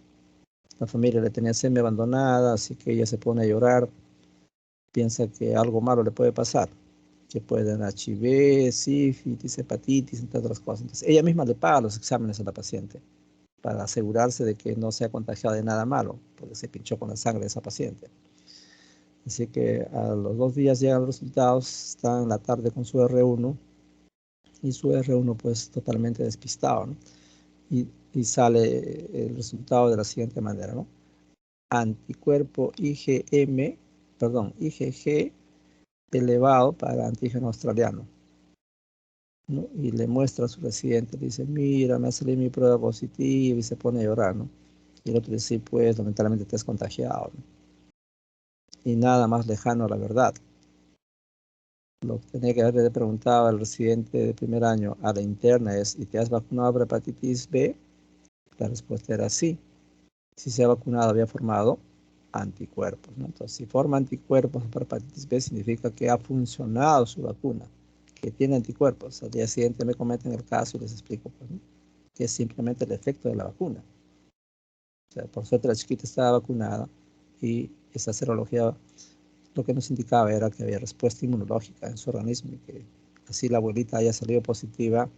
La familia le tenía semi abandonada, así que ella se pone a llorar, piensa que algo malo le puede pasar, que puede tener HIV, sífilis, hepatitis, entre otras cosas. Entonces, ella misma le paga los exámenes a la paciente para asegurarse de que no sea contagiada de nada malo, porque se pinchó con la sangre de esa paciente. Así que a los 2 días llegan los resultados, está en la tarde con su R1, y su R1 pues totalmente despistado, ¿no? Y sale el resultado de la siguiente manera, ¿no? Anticuerpo IgG elevado para antígeno australiano, ¿no? Y le muestra a su residente, le dice, mira, me ha salido mi prueba positiva, y se pone a llorar, ¿no? Y el otro dice, sí, pues, lamentablemente te has contagiado, ¿no? Y nada más lejano a la verdad. Lo que tenía que haberle preguntado al residente de primer año a la interna es, ¿y te has vacunado para hepatitis B? La respuesta era sí. Si se ha vacunado, había formado anticuerpos, ¿no? Entonces, si forma anticuerpos para hepatitis B, significa que ha funcionado su vacuna, que tiene anticuerpos. Al día siguiente me comenten el caso y les explico, pues, ¿no? Que es simplemente el efecto de la vacuna. O sea, por suerte la chiquita estaba vacunada y esa serología lo que nos indicaba era que había respuesta inmunológica en su organismo y que así la abuelita haya salido positiva,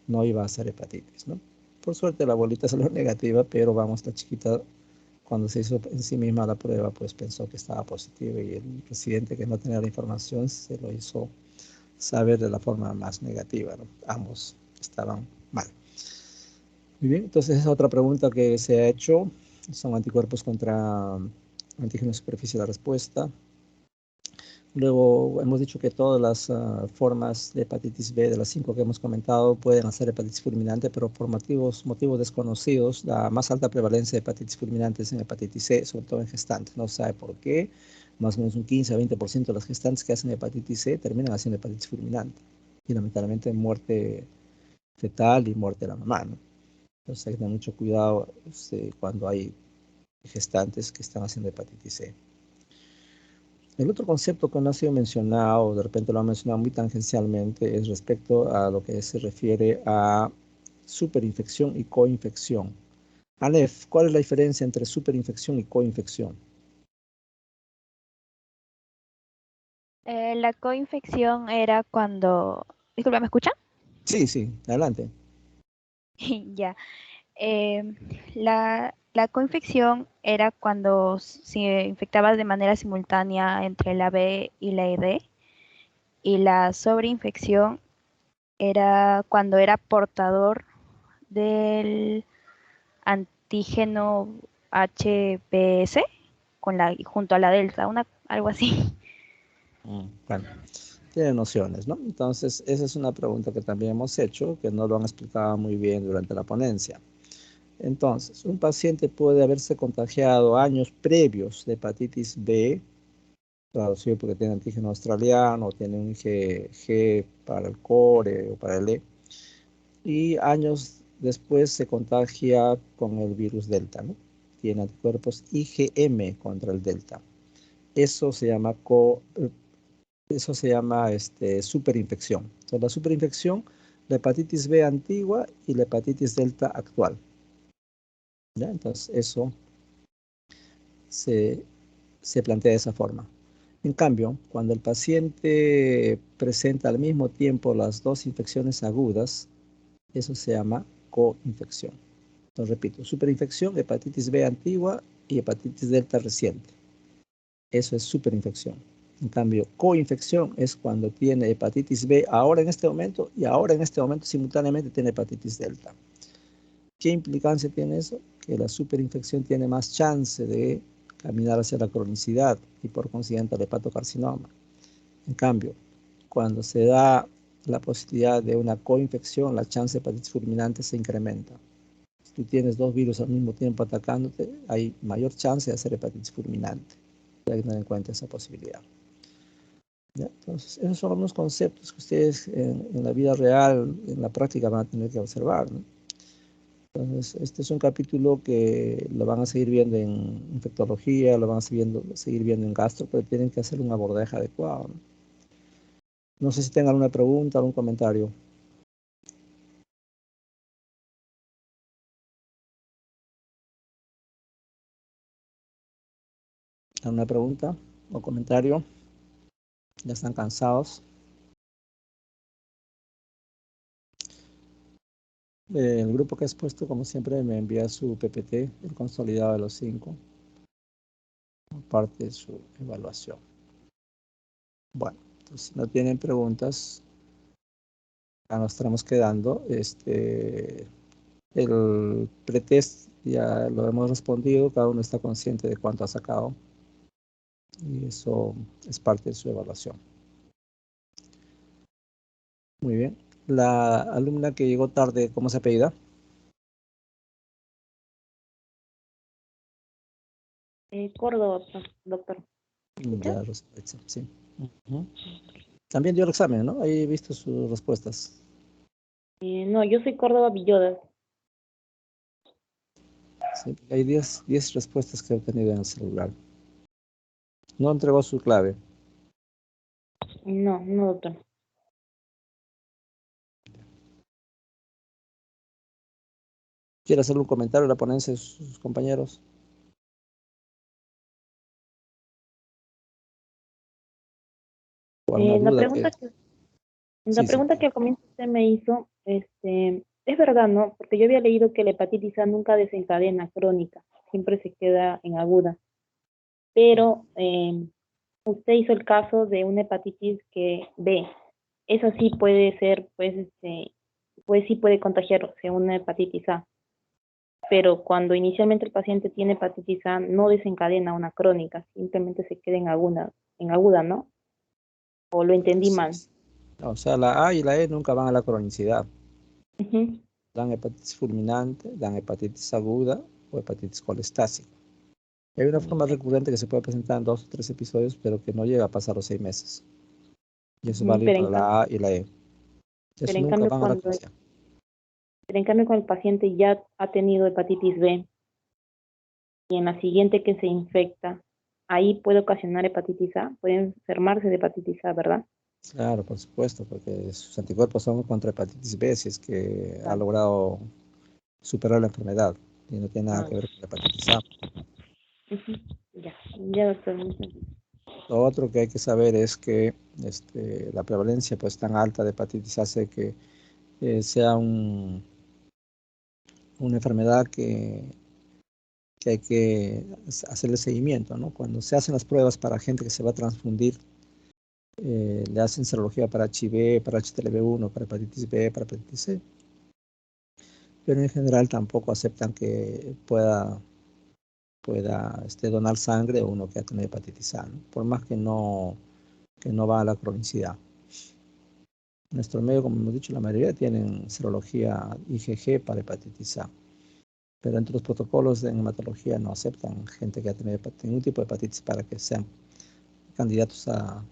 no iba a ser hepatitis, ¿no? Por suerte la abuelita salió negativa, pero vamos, la chiquita cuando se hizo en sí misma la prueba, pues pensó que estaba positiva y el residente que no tenía la información se lo hizo saber de la forma más negativa, ¿no? Ambos estaban mal. Muy bien, entonces esa otra pregunta que se ha hecho son anticuerpos contra antígeno de superficie de la respuesta. Luego hemos dicho que todas las formas de hepatitis B, de las 5 que hemos comentado, pueden hacer hepatitis fulminante, pero por motivos desconocidos, la más alta prevalencia de hepatitis fulminante es en hepatitis C, sobre todo en gestantes. No se sabe por qué, más o menos un 15 a 20% de las gestantes que hacen hepatitis C terminan haciendo hepatitis fulminante. Y lamentablemente muerte fetal y muerte de la mamá, ¿no? Entonces hay que tener mucho cuidado cuando hay gestantes que están haciendo hepatitis C. El otro concepto que no ha sido mencionado, de repente lo ha mencionado muy tangencialmente, es respecto a lo que se refiere a superinfección y coinfección. Aleph, ¿cuál es la diferencia entre superinfección y coinfección? La coinfección era cuando... Disculpa, ¿me escuchan? Sí, adelante. Ya. La coinfección era cuando se infectaba de manera simultánea entre la B y la D. Y la sobreinfección era cuando era portador del antígeno HBs junto a la delta, algo así. Bueno, tiene nociones, ¿no? Entonces, esa es una pregunta que también hemos hecho, que no lo han explicado muy bien durante la ponencia. Entonces, un paciente puede haberse contagiado años previos de hepatitis B, traducido porque tiene antígeno australiano, tiene un G para el core o para el E, y años después se contagia con el virus Delta, ¿no? Tiene anticuerpos IgM contra el Delta. Eso se llama superinfección. Entonces, la superinfección, la hepatitis B antigua y la hepatitis Delta actual. ¿Ya? Entonces, eso se plantea de esa forma. En cambio, cuando el paciente presenta al mismo tiempo las dos infecciones agudas, eso se llama coinfección. Entonces, repito, superinfección, hepatitis B antigua y hepatitis delta reciente. Eso es superinfección. En cambio, coinfección es cuando tiene hepatitis B ahora en este momento y ahora en este momento simultáneamente tiene hepatitis delta. ¿Qué implicancia tiene eso? Que la superinfección tiene más chance de caminar hacia la cronicidad y por consiguiente al hepatocarcinoma. En cambio, cuando se da la posibilidad de una coinfección, la chance de hepatitis fulminante se incrementa. Si tú tienes dos virus al mismo tiempo atacándote, hay mayor chance de hacer hepatitis fulminante. Hay que tener en cuenta esa posibilidad. ¿Ya? Entonces, esos son algunos conceptos que ustedes en la vida real, en la práctica, van a tener que observar, ¿no? Entonces, este es un capítulo que lo van a seguir viendo en infectología, lo van a seguir viendo en gastro, pero tienen que hacer un abordaje adecuado, ¿no? No sé si tengan alguna pregunta, algún comentario. ¿Alguna pregunta o comentario? ¿Ya están cansados? El grupo que has puesto, como siempre, me envía su PPT, el consolidado de los 5, parte de su evaluación. Bueno, entonces, si no tienen preguntas, ya nos estamos quedando. El pretest ya lo hemos respondido, cada uno está consciente de cuánto ha sacado y eso es parte de su evaluación. Muy bien. La alumna que llegó tarde, ¿cómo se apellida? Córdoba, doctor. Ya, Rosalía, sí. También dio el examen, ¿no? Ahí he visto sus respuestas. No, yo soy Córdoba Villodas. Sí, hay 10 respuestas que he obtenido en el celular. No entregó su clave. No, no, doctor. ¿Quiere hacer un comentario a la ponencia de sus compañeros? ¿O alguna La duda pregunta que... que, la Sí, sí. pregunta que al comienzo usted me hizo, es verdad, ¿no? Porque yo había leído que la hepatitis A nunca desencadena crónica, siempre se queda en aguda. Pero usted hizo el caso de una hepatitis que B. Eso sí puede ser, pues sí puede contagiarse una hepatitis A. Pero cuando inicialmente el paciente tiene hepatitis A, no desencadena una crónica, simplemente se queda en aguda, ¿no? O lo entendí Así mal. es. O sea, la A y la E nunca van a la cronicidad. Ujú. Dan hepatitis fulminante, dan hepatitis aguda o hepatitis colestásica. Hay una forma recurrente que se puede presentar en 2 o 3 episodios, pero que no llega a pasar los 6 meses. Y eso es Ujú. válido para la A y la E. Pero Eso en nunca cambio van a la cronicidad. cuando el paciente ya ha tenido hepatitis B y en la siguiente que se infecta, ahí puede ocasionar hepatitis A, puede enfermarse de hepatitis A, ¿verdad? Claro, por supuesto, porque sus anticuerpos son contra hepatitis B, si es que ha Claro. logrado superar la enfermedad y no tiene nada Ah, que ver con la hepatitis A. ujú. Ya, ya doctor. Muchas gracias. Lo otro que hay que saber es que la prevalencia pues tan alta de hepatitis hace que sea una enfermedad que hay que hacerle seguimiento, ¿no? Cuando se hacen las pruebas para gente que se va a transfundir, le hacen serología para HIV, para HTLV1, para hepatitis B, para hepatitis C, pero en general tampoco aceptan que pueda donar sangre o uno que ha tenido hepatitis A, ¿no? Por más que no va a la cronicidad. En nuestro medio, como hemos dicho, la mayoría tienen serología IgG para hepatitis A, pero entre los protocolos de hematología no aceptan gente que ha tenido ningún tipo de hepatitis para que sean candidatos a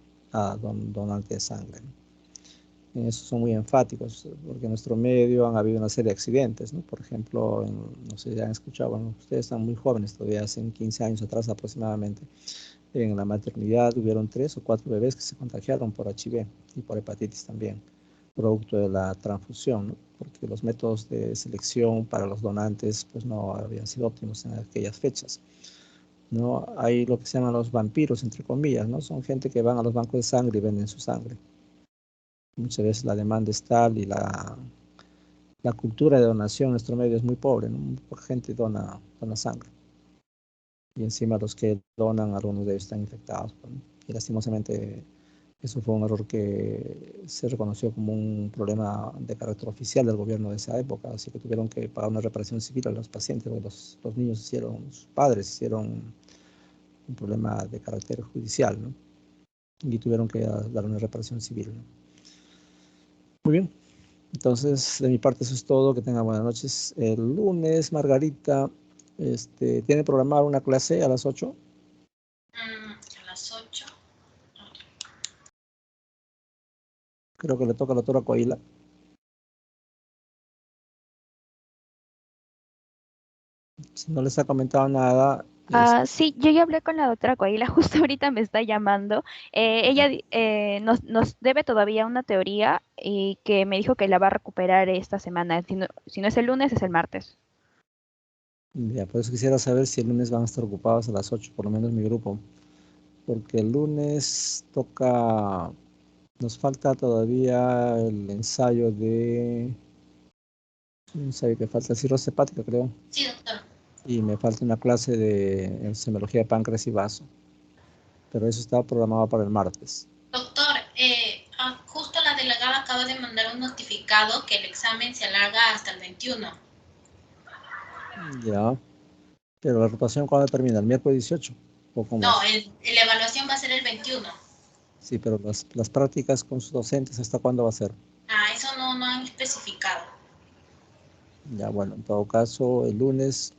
donante de sangre, ¿no? En eso son muy enfáticos, porque en nuestro medio han habido una serie de accidentes, ¿no? Por ejemplo, no sé si han escuchado, bueno, ustedes están muy jóvenes, todavía hace 15 años atrás aproximadamente, en la maternidad hubieron 3 o 4 bebés que se contagiaron por HIV y por hepatitis también, producto de la transfusión, ¿no? Porque los métodos de selección para los donantes pues no habían sido óptimos en aquellas fechas, ¿no? Hay lo que se llaman los vampiros, entre comillas, ¿no? Son gente que van a los bancos de sangre y venden su sangre. Muchas veces la demanda es tal y la cultura de donación en nuestro medio es muy pobre, ¿no? Muy poca gente dona sangre. Y encima los que donan, algunos de ellos están infectados, ¿no? Y lastimosamente eso fue un error que se reconoció como un problema de carácter oficial del gobierno de esa época, así que tuvieron que pagar una reparación civil a los pacientes, porque los niños hicieron, sus padres hicieron un problema de carácter judicial, ¿no? Y tuvieron que dar una reparación civil, ¿no? Muy bien, entonces de mi parte eso es todo, que tengan buenas noches. El lunes, Margarita, ¿tiene programada una clase a las 8? A las 8. Creo que le toca a la doctora Coahuila. Si no les ha comentado nada, Sí, yo ya hablé con la doctora Coahuila, justo ahorita me está llamando. Ella nos debe todavía una teoría y que me dijo que la va a recuperar esta semana. Si no es el lunes, es el martes. ya, por eso quisiera saber si el lunes van a estar ocupados a las 8, por lo menos mi grupo, porque el lunes nos falta todavía el ensayo un ensayo que falta, cirrosis hepática, creo, Sí, doctor. y me falta una clase de enzimología de páncreas y vaso, pero eso estaba programado para el martes. Doctor, justo la delegada acaba de mandar un notificado que el examen se alarga hasta el 21. Ya, pero la rotación, ¿cuándo termina? ¿El miércoles 18? ¿O cómo No, es? la evaluación va a ser el 21. Sí, pero las prácticas con sus docentes, ¿hasta cuándo va a ser? Eso no han especificado. Ya, bueno, en todo caso, el lunes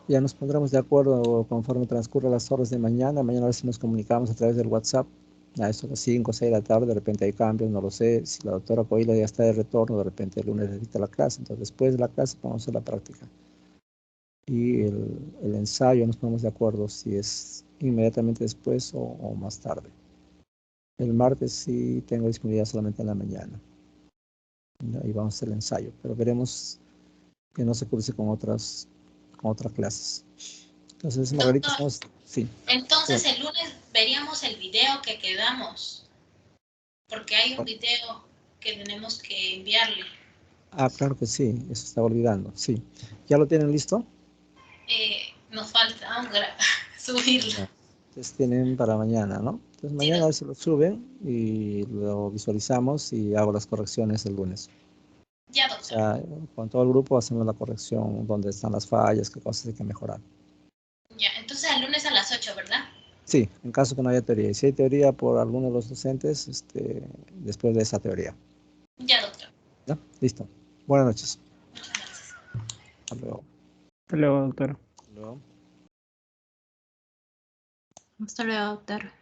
ya nos pondremos de acuerdo conforme transcurran las horas de mañana. Mañana a ver si nos comunicamos a través del WhatsApp. A eso a las 5 o 6 de la tarde, de repente hay cambios, no lo sé. Si la doctora Coila ya está de retorno, de repente el lunes necesita la clase. Entonces, después de la clase, vamos a hacer la práctica. Y el ensayo, nos ponemos de acuerdo si es inmediatamente después o más tarde. El martes sí tengo disponibilidad solamente en la mañana. Y vamos a hacer el ensayo, pero veremos que no se cruce con otras clases. Entonces, Margarita, Doctor, sí. entonces Bueno. el lunes veríamos el video que quedamos, porque hay un video que tenemos que enviarle. Ah, claro que sí, eso estaba olvidando, sí. ¿Ya lo tienen listo? Nos falta subirlo. Ya. Entonces tienen para mañana, ¿no? Entonces mañana a ver si lo suben y lo visualizamos y hago las correcciones el lunes. Ya, O doctor. sea, con todo el grupo hacemos la corrección, donde están las fallas, qué cosas hay que mejorar. Ya, entonces el lunes a las 8, ¿verdad? Sí, en caso que no haya teoría. Y si hay teoría por alguno de los docentes, después de esa teoría. Ya, doctor. ¿Ya? Listo. Buenas noches. Muchas gracias. Hasta luego. Hasta luego, doctor. Hasta luego. Hasta luego, doctor.